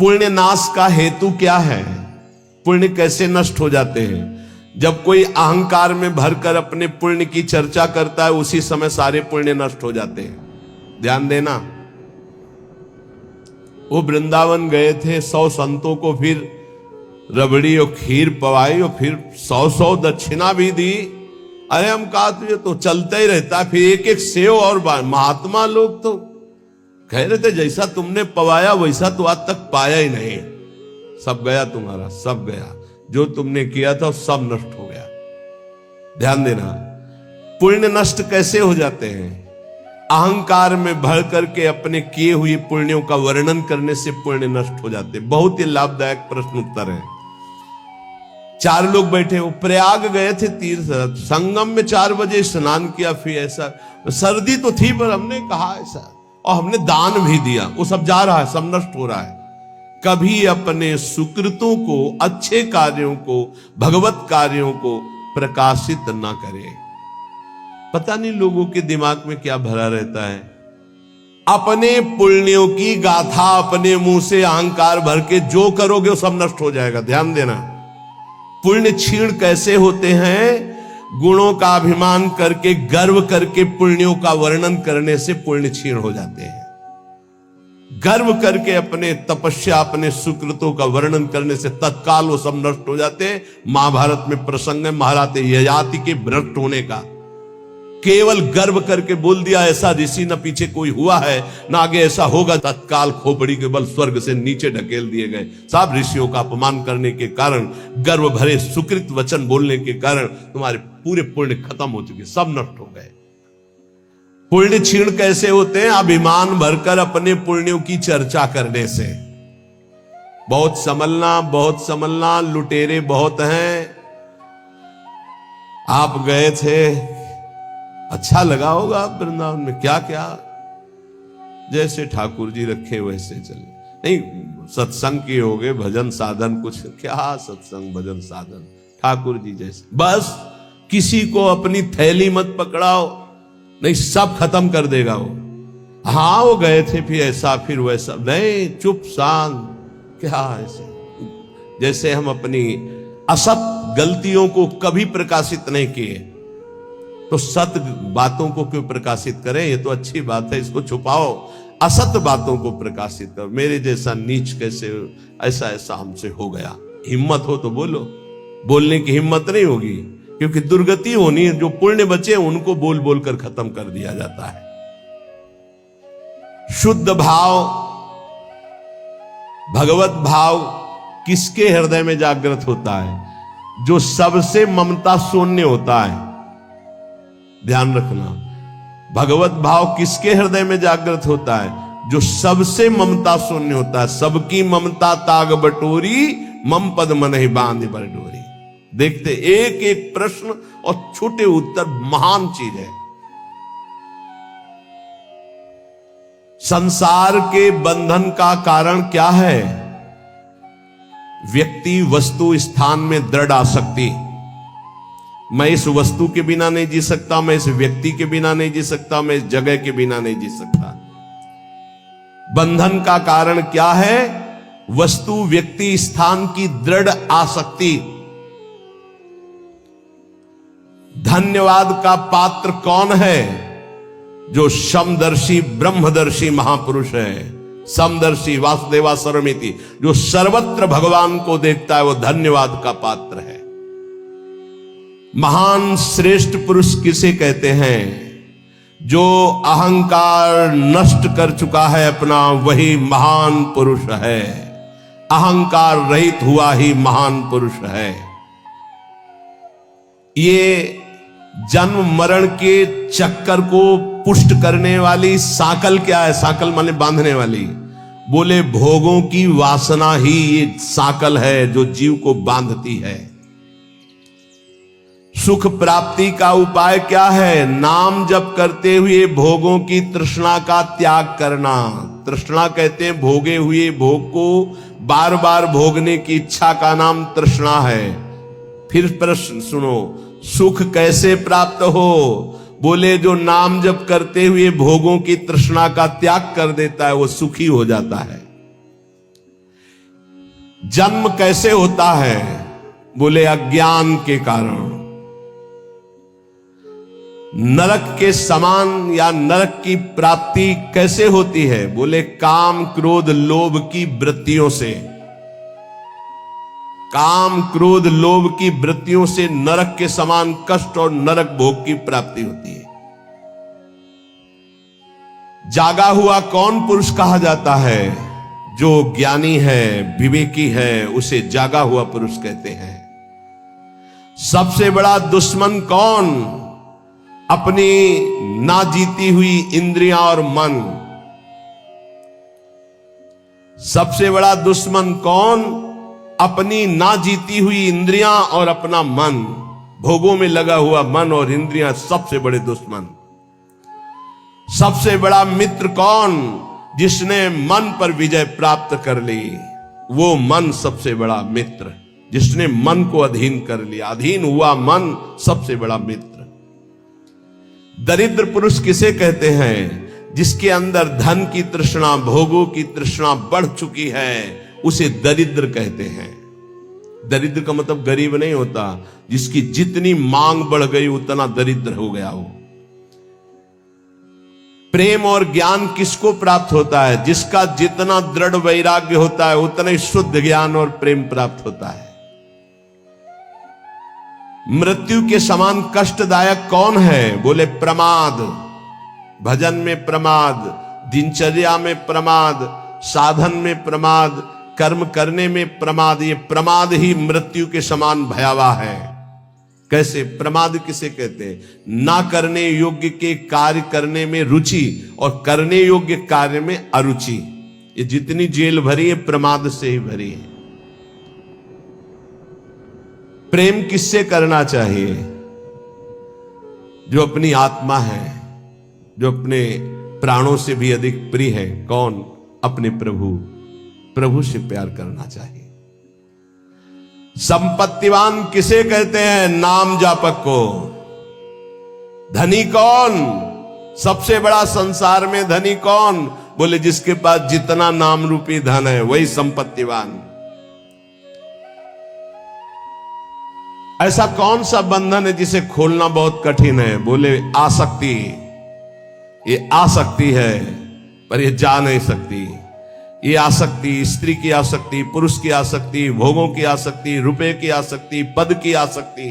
पुण्य नाश का हेतु क्या है? पुण्य कैसे नष्ट हो जाते हैं? जब कोई अहंकार में भरकर अपने पुण्य की चर्चा करता है, उसी समय सारे पुण्य नष्ट हो जाते हैं। ध्यान देना। वो वृंदावन गए थे, 100 संतों को फिर रबड़ी और खीर पवाई और फिर 100 दक्षिणा भी दी। अरे हम कहा तुझे तो चलता ही रहता, फिर एक एक सेव और महात्मा लोग तो कह रहे थे जैसा तुमने पवाया वैसा तो आज तक पाया ही नहीं, सब गया तुम्हारा, सब गया, जो तुमने किया था सब नष्ट हो गया। ध्यान देना। पुण्य नष्ट कैसे हो जाते हैं? अहंकार में भर करके अपने किए हुए पुण्यों का वर्णन करने से पुण्य नष्ट हो जाते। बहुत ही लाभदायक प्रश्न उत्तर है। 4 लोग बैठे, वो प्रयाग गए थे तीर्थ, संगम में 4 बजे स्नान किया, फिर ऐसा सर्दी तो थी पर हमने कहा ऐसा, और हमने दान भी दिया, वो सब जा रहा है, सब नष्ट हो रहा है। कभी अपने सुकृतों को, अच्छे कार्यों को, भगवत कार्यों को प्रकाशित ना करें। पता नहीं लोगों के दिमाग में क्या भरा रहता है। अपने पुण्यों की गाथा अपने मुंह से अहंकार भर के जो करोगे वो सब नष्ट हो जाएगा। ध्यान देना। पुण्य क्षीण कैसे होते हैं? गुणों का अभिमान करके, गर्व करके पुण्यों का वर्णन करने से पुण्य क्षीण हो जाते हैं। गर्व करके अपने तपस्या, अपने सुकृतों का वर्णन करने से तत्काल वो सब नष्ट हो जाते हैं। महाभारत में प्रसंग है महाराज ययाति के भ्रष्ट होने का। केवल गर्व करके बोल दिया ऐसा ऋषि न पीछे कोई हुआ है न आगे ऐसा होगा, तत्काल खोपड़ी के बल स्वर्ग से नीचे ढकेल दिए गए। सब ऋषियों का अपमान करने के कारण, गर्व भरे सुकृत वचन बोलने के कारण तुम्हारे पूरे पुण्य खत्म हो चुके, सब नष्ट हो गए। पुण्य क्षीण कैसे होते हैं? अभिमान भरकर अपने पुण्यों की चर्चा करने से। बहुत संभलना, लुटेरे बहुत हैं। आप गए थे, अच्छा लगा होगा वृंदावन में, क्या क्या जैसे ठाकुर जी रखे वैसे चले। नहीं, सत्संग किए होगे, भजन साधन कुछ, क्या सत्संग भजन साधन, ठाकुर जी जैसे। बस किसी को अपनी थैली मत पकड़ाओ, नहीं सब खत्म कर देगा वो। हाँ वो गए थे फिर ऐसा फिर वैसा, नहीं चुप शांत, क्या ऐसे। जैसे हम अपनी असत गलतियों को कभी प्रकाशित नहीं किए, तो सत बातों को क्यों प्रकाशित करें? ये तो अच्छी बात है, इसको छुपाओ। असत बातों को प्रकाशित करो। मेरे जैसा नीच कैसे, ऐसा ऐसा हमसे हो गया। हिम्मत हो तो बोलो, बोलने की हिम्मत नहीं होगी क्योंकि दुर्गति होनी है। जो पुण्य बचे उनको बोल बोल कर खत्म कर दिया जाता है। शुद्ध भाव, भगवत भाव किसके हृदय में जागृत होता है? जो सबसे ममता शून्य होता है। ध्यान रखना, भगवत भाव किसके हृदय में जागृत होता है? जो सबसे ममता शून्य होता है। सबकी ममता ताग बटोरी, मम पद मन ही बांध बर डोरी। देखते एक एक प्रश्न और छोटे उत्तर महान चीज है। संसार के बंधन का कारण क्या है? व्यक्ति, वस्तु, स्थान में दृढ़ आसक्ति। मैं इस वस्तु के बिना नहीं जी सकता, मैं इस व्यक्ति के बिना नहीं जी सकता, मैं इस जगह के बिना नहीं जी सकता। बंधन का कारण क्या है? वस्तु, व्यक्ति, स्थान की दृढ़ आसक्ति। धन्यवाद का पात्र कौन है? जो समदर्शी ब्रह्मदर्शी महापुरुष है। समदर्शी वासुदेवा सर्वमिति, जो सर्वत्र भगवान को देखता है, वो धन्यवाद का पात्र है। महान श्रेष्ठ पुरुष किसे कहते हैं? जो अहंकार नष्ट कर चुका है अपना, वही महान पुरुष है। अहंकार रहित हुआ ही महान पुरुष है। ये जन्म मरण के चक्कर को पुष्ट करने वाली साकल क्या है? साकल माने बांधने वाली। बोले भोगों की वासना ही एक साकल है जो जीव को बांधती है। सुख प्राप्ति का उपाय क्या है? नाम जप करते हुए भोगों की तृष्णा का त्याग करना। तृष्णा कहते हैं भोगे हुए भोग को बार बार भोगने की इच्छा का नाम तृष्णा है। फिर प्रश्न सुनो, सुख कैसे प्राप्त हो? बोले जो नाम जप करते हुए भोगों की तृष्णा का त्याग कर देता है वो सुखी हो जाता है। जन्म कैसे होता है? बोले अज्ञान के कारण। नरक के समान या नरक की प्राप्ति कैसे होती है? बोले काम क्रोध लोभ की वृत्तियों से। काम क्रोध लोभ की वृत्तियों से नरक के समान कष्ट और नरक भोग की प्राप्ति होती है। जागा हुआ कौन पुरुष कहा जाता है? जो ज्ञानी है, विवेकी है, उसे जागा हुआ पुरुष कहते हैं। सबसे बड़ा दुश्मन कौन? अपनी ना जीती हुई इंद्रियां और मन। सबसे बड़ा दुश्मन कौन? अपनी ना जीती हुई इंद्रियां और अपना मन। भोगों में लगा हुआ मन और इंद्रियां सबसे बड़े दुश्मन। सबसे बड़ा मित्र कौन? जिसने मन पर विजय प्राप्त कर ली, वो मन सबसे बड़ा मित्र। जिसने मन को अधीन कर लिया, अधीन हुआ मन सबसे बड़ा मित्र। दरिद्र पुरुष किसे कहते हैं? जिसके अंदर धन की तृष्णा, भोगों की तृष्णा बढ़ चुकी है, उसे दरिद्र कहते हैं। दरिद्र का मतलब गरीब नहीं होता। जिसकी जितनी मांग बढ़ गई उतना दरिद्र हो गया वो। प्रेम और ज्ञान किसको प्राप्त होता है? जिसका जितना दृढ़ वैराग्य होता है उतना ही शुद्ध ज्ञान और प्रेम प्राप्त होता है। मृत्यु के समान कष्टदायक कौन है? बोले प्रमाद। भजन में प्रमाद, दिनचर्या में प्रमाद, साधन में प्रमाद, कर्म करने में प्रमाद। ये प्रमाद ही मृत्यु के समान भयावह है। कैसे? प्रमाद किसे कहते हैं? ना करने योग्य के कार्य करने में रुचि और करने योग्य कार्य में अरुचि। ये जितनी जेल भरी है प्रमाद से ही भरी है। प्रेम किससे करना चाहिए? जो अपनी आत्मा है, जो अपने प्राणों से भी अधिक प्रिय है। कौन? अपने प्रभु। प्रभु से प्यार करना चाहिए। संपत्तिवान किसे कहते हैं? नाम जापक को। धनी कौन? सबसे बड़ा संसार में धनी कौन? बोले जिसके पास जितना नाम रूपी धन है वही संपत्तिवान। ऐसा कौन सा बंधन है जिसे खोलना बहुत कठिन है? बोले आसक्ति। ये आसक्ति है पर ये जा नहीं सकती। ये आसक्ति, स्त्री की आसक्ति, पुरुष की आसक्ति, भोगों की आसक्ति, रुपए की आसक्ति, पद की आसक्ति।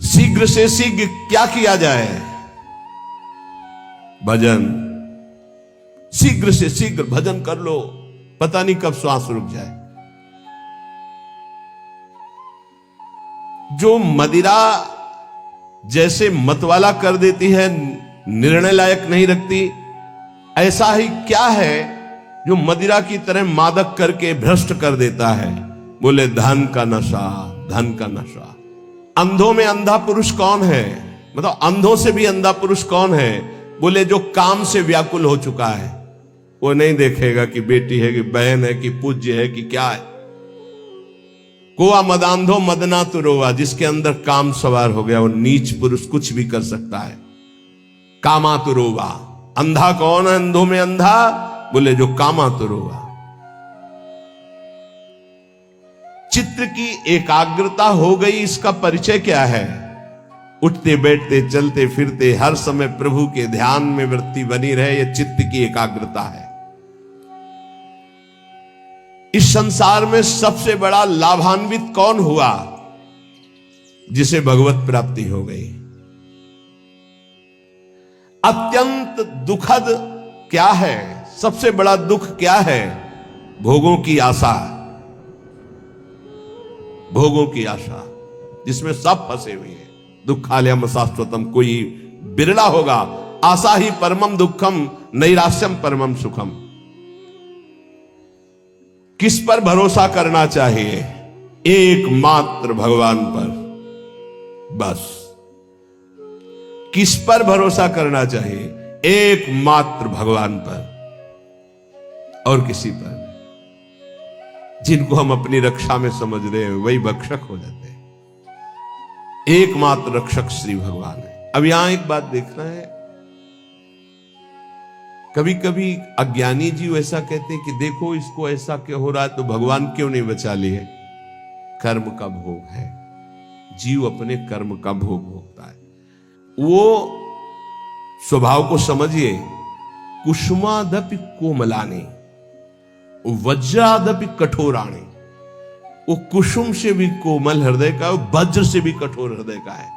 शीघ्र से शीघ्र क्या किया जाए? भजन। शीघ्र से शीघ्र भजन कर लो, पता नहीं कब श्वास रुक जाए। जो मदिरा जैसे मतवाला कर देती है, निर्णय लायक नहीं रखती, ऐसा ही क्या है जो मदिरा की तरह मादक करके भ्रष्ट कर देता है? बोले धन का नशा, धन का नशा। अंधों में अंधा पुरुष कौन है? मतलब अंधों से भी अंधा पुरुष कौन है? बोले जो काम से व्याकुल हो चुका है। वो नहीं देखेगा कि बेटी है कि बहन है कि पूज्य है कि क्या है। कोआ मदांधो मदना तो रोवा। जिसके अंदर काम सवार हो गया वो नीच पुरुष कुछ भी कर सकता है। कामातुरोवा। अंधा कौन है? अंधों में अंधा? बोले जो कामातुरोवा। चित्त की एकाग्रता हो गई, इसका परिचय क्या है? उठते बैठते चलते फिरते हर समय प्रभु के ध्यान में वृत्ति बनी रहे, यह चित्त की एकाग्रता है। इस संसार में सबसे बड़ा लाभान्वित कौन हुआ? जिसे भगवत प्राप्ति हो गई। अत्यंत दुखद क्या है? सबसे बड़ा दुख क्या है? भोगों की आशा। भोगों की आशा जिसमें सब फंसे हुए हैं। दुखालयम शाश्वतम। कोई बिरला होगा। आशा ही परमम दुखम, नैराश्यम परमम सुखम। किस पर भरोसा करना चाहिए? एकमात्र भगवान पर, बस। किस पर भरोसा करना चाहिए? एकमात्र भगवान पर और किसी पर नहीं। जिनको हम अपनी रक्षा में समझ रहे हैं वही भक्षक हो जाते हैं। एकमात्र रक्षक श्री भगवान है। अब यहां एक बात देखना है, कभी कभी अज्ञानी जीव ऐसा कहते हैं कि देखो इसको ऐसा क्यों हो रहा है, तो भगवान क्यों नहीं बचा लिए? कर्म का भोग है, जीव अपने कर्म का भोग भोगता है। वो स्वभाव को समझिए, कुसुमादपि कोमलानी वज्रादपि कठोराणी। वो कुसुम से भी कोमल हृदय का, वज्र से भी कठोर हृदय का है।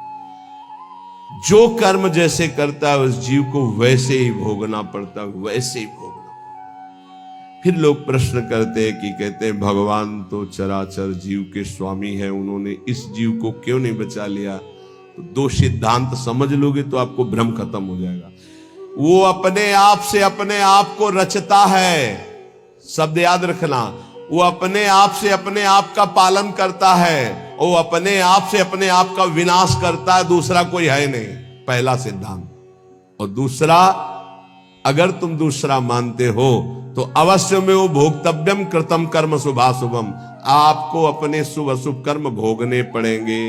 जो कर्म जैसे करता है उस जीव को वैसे ही भोगना पड़ता है, वैसे ही भोगना पड़ता। फिर लोग प्रश्न करते हैं कि कहते हैं भगवान तो चराचर जीव के स्वामी है, उन्होंने इस जीव को क्यों नहीं बचा लिया? तो दो सिद्धांत समझ लोगे तो आपको भ्रम खत्म हो जाएगा। वो अपने आप से अपने आप को रचता है, शब्द याद रखना। वो अपने आप से अपने आप का पालन करता है, वो अपने आप से अपने आप का विनाश करता है, दूसरा कोई है नहीं, पहला सिद्धांत। और दूसरा, अगर तुम दूसरा मानते हो तो अवश्य में वो भोक्तव्यम कृतम कर्म शुभाशुभम, आपको अपने शुभ अशुभ कर्म भोगने पड़ेंगे।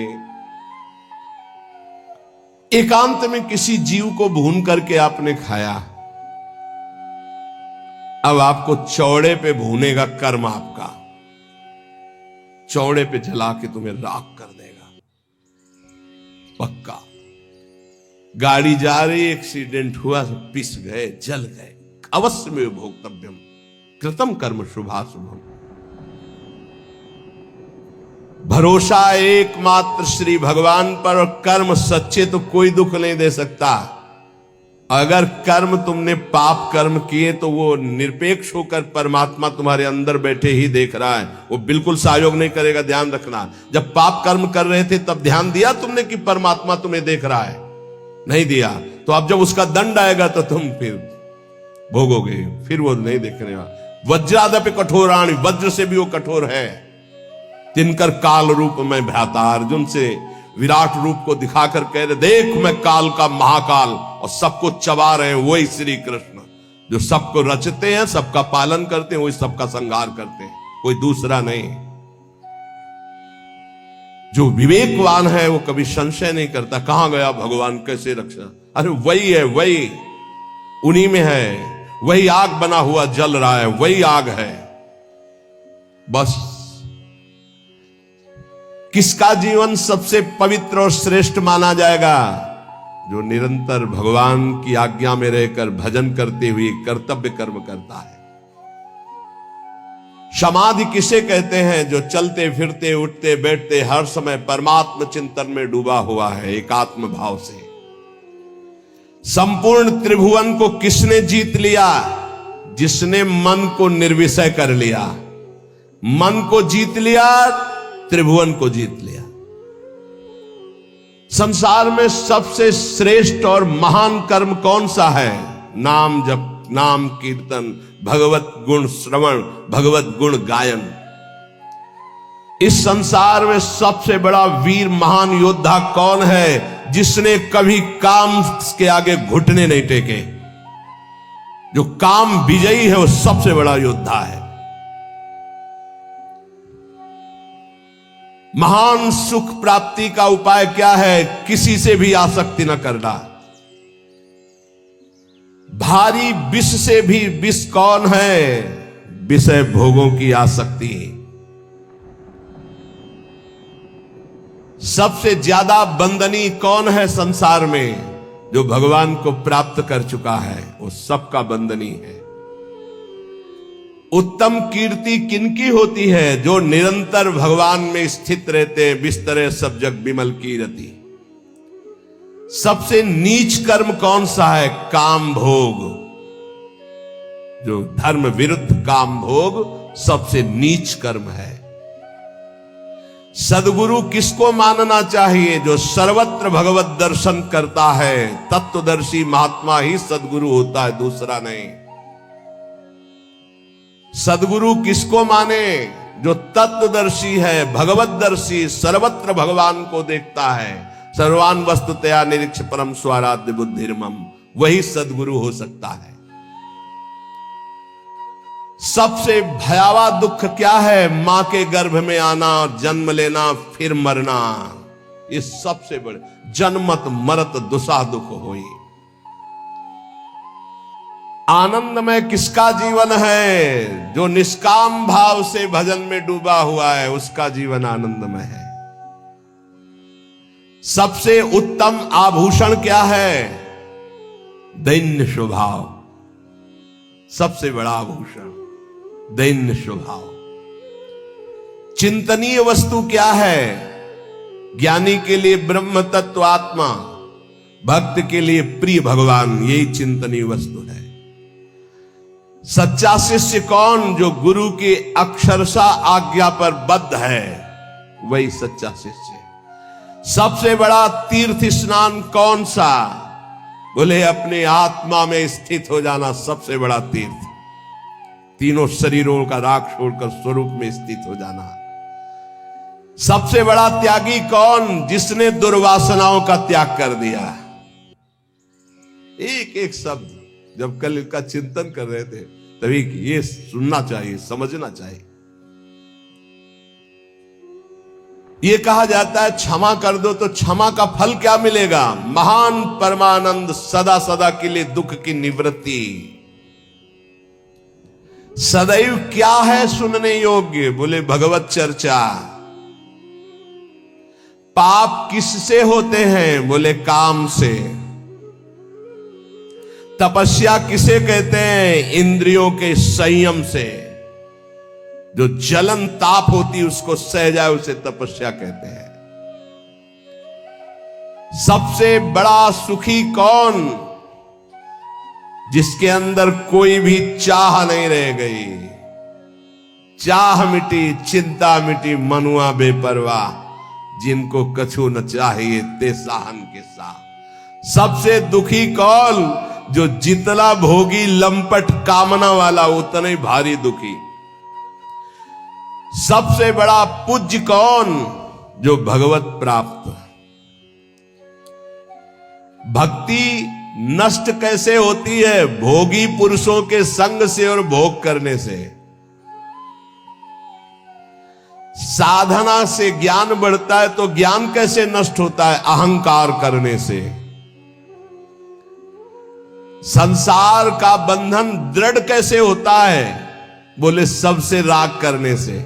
एकांत में किसी जीव को भून करके आपने खाया, अब आपको चौड़े पे भूनेगा कर्म, आपका चौड़े पे जला के तुम्हें राख कर देगा पक्का। गाड़ी जा रही, एक्सीडेंट हुआ, सब पिस गए, जल गए, अवश्य में भोक्तव्यम कृतम कर्म शुभाशुभम। भरोसा एकमात्र श्री भगवान पर, और कर्म सच्चे तो कोई दुख नहीं दे सकता। अगर कर्म तुमने पाप कर्म किए तो वो निरपेक्ष होकर परमात्मा तुम्हारे अंदर बैठे ही देख रहा है, वो बिल्कुल सहयोग नहीं करेगा, ध्यान रखना। जब पाप कर्म कर रहे थे तब ध्यान दिया तुमने कि परमात्मा तुम्हें देख रहा है? नहीं दिया। तो अब जब उसका दंड आएगा तो तुम फिर भोगोगे, फिर वो नहीं देखने वाला। वज्रादपि कठोराणि, वज्र से भी वो कठोर है। तिनकर काल रूप में भ्राता, अर्जुन से विराट रूप को दिखाकर कह रहे, देख मैं काल का महाकाल, और सबको चबा रहे हैं वही श्री कृष्ण, जो सबको रचते हैं, सबका पालन करते हैं, वही सबका संहार करते हैं, कोई दूसरा नहीं। जो विवेकवान है वो कभी संशय नहीं करता, कहां गया भगवान, कैसे रक्षा, अरे वही है, वही उन्हीं में है, वही आग बना हुआ जल रहा है, वही आग है। बस किसका जीवन सबसे पवित्र और श्रेष्ठ माना जाएगा? जो निरंतर भगवान की आज्ञा में रहकर भजन करते हुए कर्तव्य कर्म करता है। समाधि किसे कहते हैं? जो चलते फिरते उठते बैठते हर समय परमात्मा चिंतन में डूबा हुआ है, एकात्म भाव से। संपूर्ण त्रिभुवन को किसने जीत लिया? जिसने मन को निर्विषय कर लिया। मन को जीत लिया, त्रिभुवन को जीत लिया। संसार में सबसे श्रेष्ठ और महान कर्म कौन सा है? नाम जप, नाम कीर्तन, भगवत गुण श्रवण, भगवत गुण गायन। इस संसार में सबसे बड़ा वीर महान योद्धा कौन है? जिसने कभी काम के आगे घुटने नहीं टेके। जो काम विजयी है वो सबसे बड़ा योद्धा है। महान सुख प्राप्ति का उपाय क्या है? किसी से भी आसक्ति न करना। भारी विष से भी विष कौन है? विषय भोगों की आसक्ति। सबसे ज्यादा बंदनी कौन है संसार में? जो भगवान को प्राप्त कर चुका है वो सबका बंदनी है। उत्तम कीर्ति किनकी होती है? जो निरंतर भगवान में स्थित रहते हैं। बिस्तरे सब जग बिमल कीरति। सबसे नीच कर्म कौन सा है? काम भोग। जो धर्म विरुद्ध काम भोग सबसे नीच कर्म है। सदगुरु किसको मानना चाहिए? जो सर्वत्र भगवत दर्शन करता है। तत्वदर्शी महात्मा ही सदगुरु होता है, दूसरा नहीं। सदगुरु किसको माने? जो तत्वदर्शी है, भगवतदर्शी, सर्वत्र भगवान को देखता है। सर्वान वस्तुतया निरीक्ष परम स्वाराध्य बुद्धिर्मम, वही सदगुरु हो सकता है। सबसे भयावह दुख क्या है? मां के गर्भ में आना, जन्म लेना, फिर मरना। ये सबसे बड़े जन्मत मरत दुसा दुख होई। आनंदमय किसका जीवन है? जो निष्काम भाव से भजन में डूबा हुआ है, उसका जीवन आनंदमय है। सबसे उत्तम आभूषण क्या है? दैन्य स्वभाव। सबसे बड़ा आभूषण दैन्य स्वभाव। चिंतनीय वस्तु क्या है? ज्ञानी के लिए ब्रह्म तत्व आत्मा, भक्त के लिए प्रिय भगवान, यही चिंतनीय वस्तु है। सच्चा शिष्य कौन? जो गुरु की अक्षरशः आज्ञा पर बद्ध है, वही सच्चा शिष्य है। सबसे बड़ा तीर्थ स्नान कौन सा? बोले अपने आत्मा में स्थित हो जाना सबसे बड़ा तीर्थ। तीनों शरीरों का राग छोड़कर स्वरूप में स्थित हो जाना। सबसे बड़ा त्यागी कौन? जिसने दुर्वासनाओं का त्याग कर दिया। एक एक शब्द जब कल इसका चिंतन कर रहे थे तभी ये सुनना चाहिए, समझना चाहिए। ये कहा जाता है क्षमा कर दो तो क्षमा का फल क्या मिलेगा? महान परमानंद, सदा सदा के लिए दुख की निवृत्ति। सदैव क्या है सुनने योग्य? बोले भगवत चर्चा। पाप किससे होते हैं? बोले काम से। तपस्या किसे कहते हैं? इंद्रियों के संयम से। जो जलन ताप होती उसको सह जाए उसे तपस्या कहते हैं। सबसे बड़ा सुखी कौन? जिसके अंदर कोई भी चाह नहीं रह गई। चाह मिटी, चिंता मिटी, मनुआ बेपरवाह, जिनको कछु न चाहिए ते साहन के साथ। सबसे दुखी कौन? जो जितना भोगी लंपट कामना वाला उतना ही भारी दुखी। सबसे बड़ा पूज्य कौन? जो भगवत प्राप्त। भक्ति नष्ट कैसे होती है? भोगी पुरुषों के संग से और भोग करने से। साधना से ज्ञान बढ़ता है तो ज्ञान कैसे नष्ट होता है? अहंकार करने से। संसार का बंधन दृढ़ कैसे होता है? बोले सबसे राग करने से।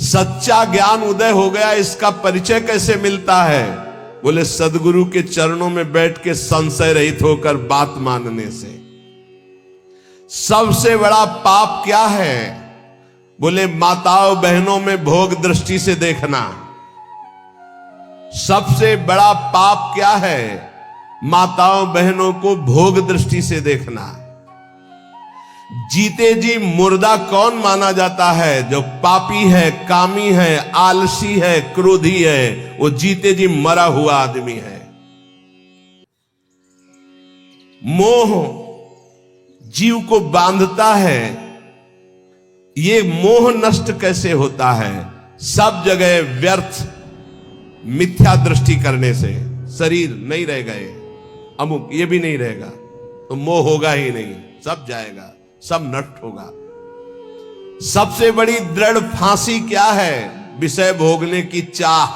सच्चा ज्ञान उदय हो गया, इसका परिचय कैसे मिलता है? बोले सदगुरु के चरणों में बैठ के संशय रहित होकर बात मानने से। सबसे बड़ा पाप क्या है? बोले माताओं बहनों में भोग दृष्टि से देखना। सबसे बड़ा पाप क्या है? माताओं बहनों को भोग दृष्टि से देखना। जीते जी मुर्दा कौन माना जाता है? जो पापी है, कामी है, आलसी है, क्रोधी है, वो जीते जी मरा हुआ आदमी है। मोह जीव को बांधता है। ये मोह नष्ट कैसे होता है? सब जगह व्यर्थ मिथ्या दृष्टि करने से। शरीर नहीं रह गए, अमुक ये भी नहीं रहेगा तो मोह होगा ही नहीं, सब जाएगा, सब नष्ट होगा। सबसे बड़ी दृढ़ फांसी क्या है? विषय भोगने की चाह।